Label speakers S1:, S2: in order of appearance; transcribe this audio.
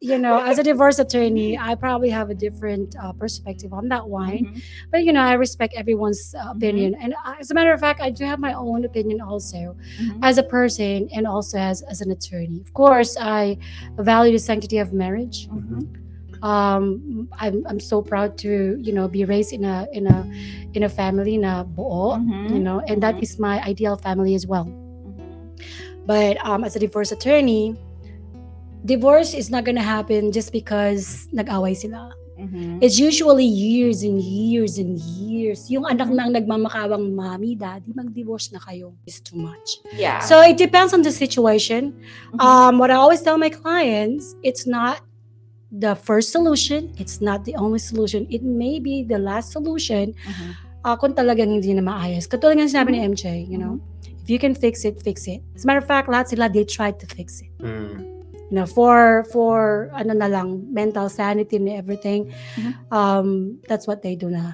S1: Well, as a divorce attorney, I probably have a different perspective on that one.
S2: Mhm.
S1: But, I respect everyone's
S2: Mhm.
S1: opinion. And as a matter of fact, I do have my own opinion also
S2: Mhm.
S1: as a person and also as an attorney. Of course, I value the sanctity of marriage.
S2: Mhm.
S1: I'm so proud to be raised in a family na buo,
S2: Mhm.
S1: and that
S2: Mhm.
S1: is my ideal family as well.
S2: Mhm.
S1: But as a divorce attorney, divorce is not gonna happen just because nag-away sila.
S2: Mhm.
S1: It's usually years and years and years. Yung anak
S2: Mhm.
S1: nang nagmamakawang, "Mommy, Daddy, mag-divorce na kayo." It's too much.
S2: Yeah.
S1: So it depends on the situation.
S2: Mhm.
S1: What I always tell my clients, it's not the first solution, it's not the only solution. It may be the last solution
S2: Mhm.
S1: kung talagang hindi na maayos. Katulad ng sinabi ni
S2: Mhm.
S1: MJ,
S2: Mhm.
S1: if you can fix it, fix it. As a matter of fact, lahat sila, they tried to fix it.
S3: Mm.
S1: For ano na lang, mental sanity and everything,
S2: Mhm.
S1: that's what they do na.